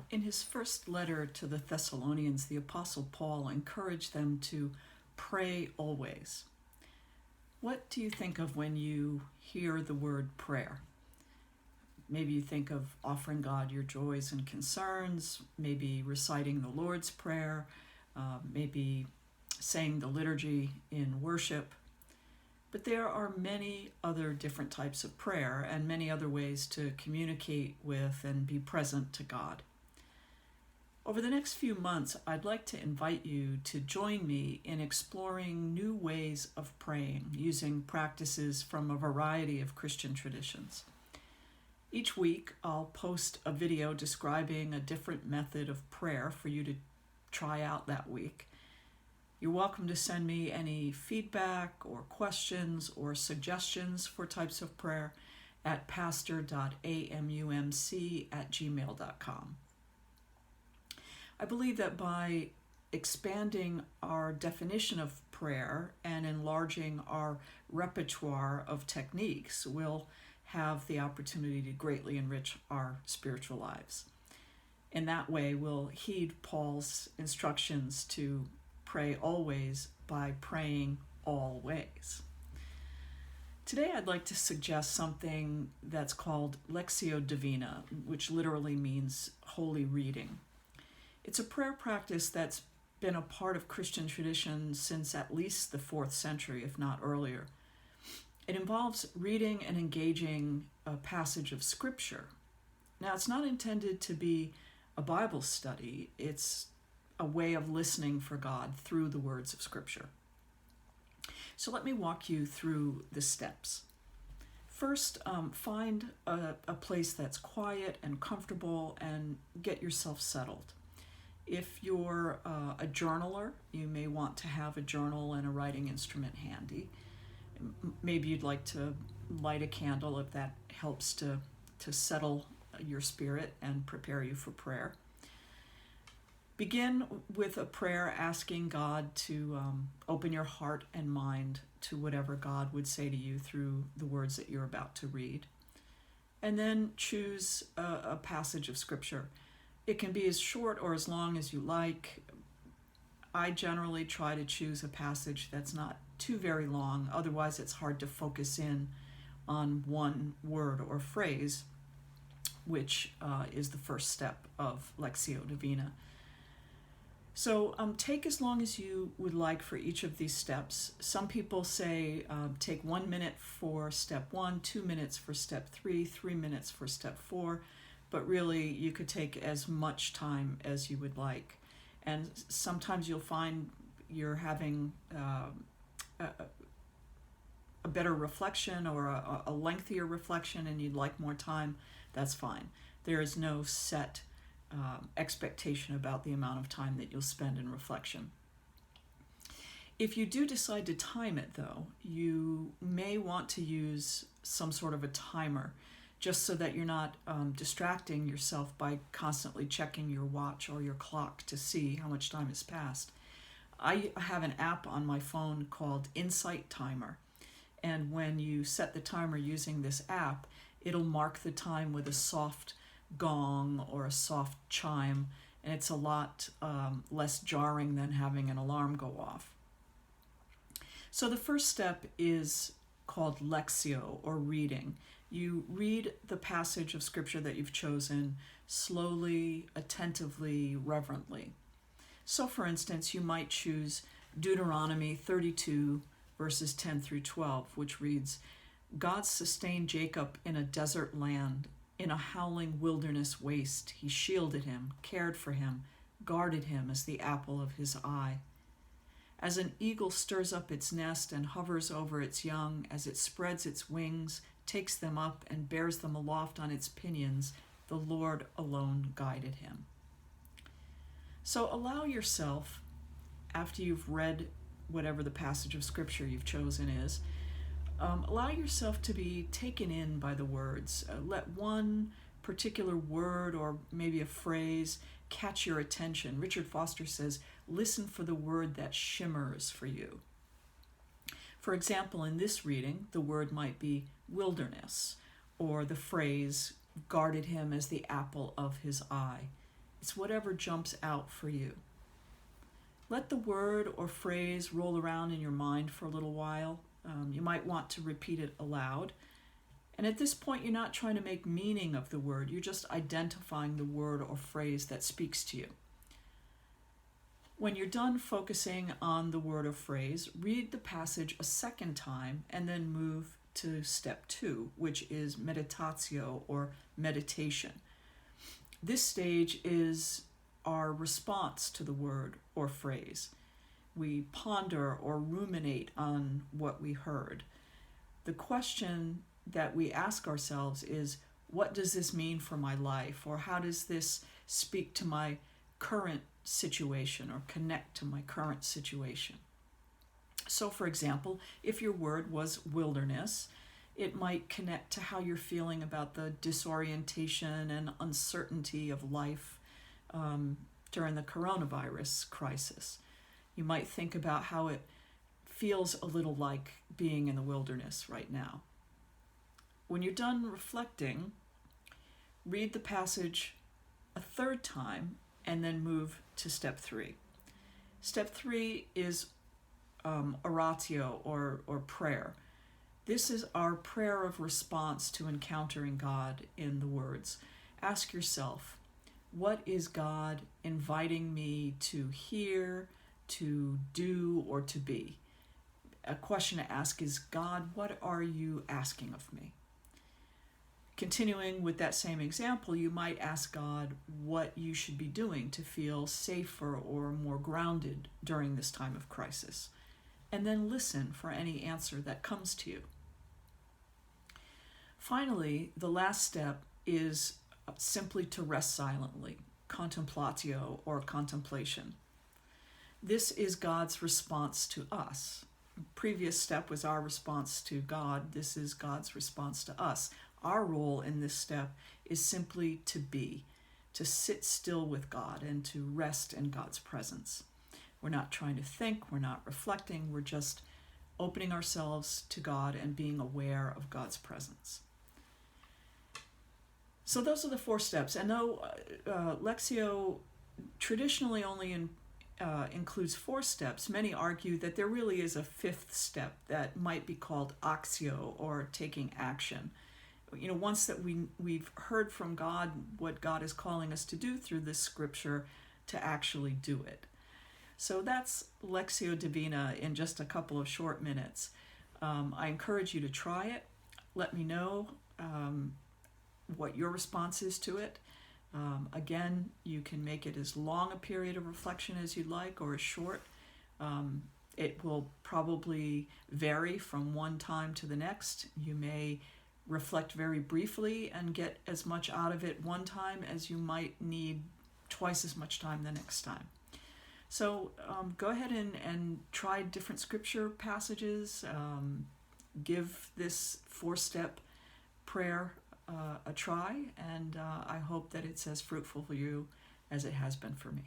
In his first letter to the Thessalonians, the Apostle Paul encouraged them to pray always. What do you think of when you hear the word prayer? Maybe you think of offering God your joys and concerns, maybe reciting the Lord's Prayer, maybe saying the liturgy in worship. But there are many other different types of prayer and many other ways to communicate with and be present to God. Over the next few months, I'd like to invite you to join me in exploring new ways of praying using practices from a variety of Christian traditions. Each week, I'll post a video describing a different method of prayer for you to try out that week. You're welcome to send me any feedback or questions or suggestions for types of prayer at pastor.amumc@gmail.com. I believe that by expanding our definition of prayer and enlarging our repertoire of techniques, we'll have the opportunity to greatly enrich our spiritual lives. In that way, we'll heed Paul's instructions to pray always by praying always. Today, I'd like to suggest something that's called Lectio Divina, which literally means holy reading. It's a prayer practice that's been a part of Christian tradition since at least the 4th century, if not earlier. It involves reading and engaging a passage of Scripture. Now, it's not intended to be a Bible study. It's a way of listening for God through the words of Scripture. So let me walk you through the steps. First, find a place that's quiet and comfortable and get yourself settled. If you're a journaler, you may want to have a journal and a writing instrument handy. Maybe you'd like to light a candle if that helps to settle your spirit and prepare you for prayer. Begin with a prayer asking God to open your heart and mind to whatever God would say to you through the words that you're about to read. And then choose a passage of Scripture. It can be as short or as long as you like. I generally try to choose a passage that's not too very long, otherwise it's hard to focus in on one word or phrase, which is the first step of Lectio Divina. So take as long as you would like for each of these steps. Some people say take 1 minute for step 1, 2 minutes for step 3, 3 minutes for step 4, but really you could take as much time as you would like. And sometimes you'll find you're having a better reflection or a lengthier reflection and you'd like more time. That's fine. There is no set expectation about the amount of time that you'll spend in reflection. If you do decide to time it, though, you may want to use some sort of a timer just so that you're not distracting yourself by constantly checking your watch or your clock to see how much time has passed. I have an app on my phone called Insight Timer, and when you set the timer using this app, it'll mark the time with a soft gong or a soft chime, and it's a lot less jarring than having an alarm go off. So the first step is called Lectio, or reading. You read the passage of Scripture that you've chosen slowly, attentively, reverently. So for instance, you might choose Deuteronomy 32, verses 10 through 12, which reads, God sustained Jacob in a desert land, in a howling wilderness waste. He shielded him, cared for him, guarded him as the apple of his eye. As an eagle stirs up its nest and hovers over its young, as it spreads its wings, takes them up and bears them aloft on its pinions, the Lord alone guided him. So allow yourself, after you've read whatever the passage of Scripture you've chosen is, allow yourself to be taken in by the words. Let one particular word or maybe a phrase catch your attention. Richard Foster says, listen for the word that shimmers for you. For example, in this reading, the word might be wilderness, or the phrase guarded him as the apple of his eye. It's whatever jumps out for you. Let the word or phrase roll around in your mind for a little while. You might want to repeat it aloud. And at this point, you're not trying to make meaning of the word. You're just identifying the word or phrase that speaks to you. When you're done focusing on the word or phrase, read the passage a second time and then move to step 2, which is meditatio or meditation. This stage is our response to the word or phrase. We ponder or ruminate on what we heard. The question that we ask ourselves is, what does this mean for my life? Or how does this speak to my current situation or connect to my current situation? So, for example, if your word was wilderness, it might connect to how you're feeling about the disorientation and uncertainty of life during the coronavirus crisis. You might think about how it feels a little like being in the wilderness right now. When you're done reflecting, read the passage a third time and then move to step 3. Step 3 is oratio or prayer. This is our prayer of response to encountering God in the words. Ask yourself, what is God inviting me to hear, to do, or to be? A question to ask is, God, what are you asking of me? Continuing with that same example, you might ask God what you should be doing to feel safer or more grounded during this time of crisis, and then listen for any answer that comes to you. Finally, the last step is simply to rest silently, contemplatio or contemplation. This is God's response to us. The previous step was our response to God. This is God's response to us. Our role in this step is simply to be, to sit still with God and to rest in God's presence. We're not trying to think, we're not reflecting, we're just opening ourselves to God and being aware of God's presence. So those are the 4 steps. And though Lectio traditionally only includes 4 steps, many argue that there really is a 5th step that might be called actio, or taking action. You know, once that we've heard from God what God is calling us to do through this scripture, to actually do it. So that's Lectio Divina in just a couple of short minutes. I encourage you to try it. Let me know what your response is to it. Again, you can make it as long a period of reflection as you'd like, or as short. It will probably vary from one time to the next. You may reflect very briefly and get as much out of it one time as you might need twice as much time the next time. So go ahead and try different scripture passages. Give this 4-step prayer a try, and I hope that it's as fruitful for you as it has been for me.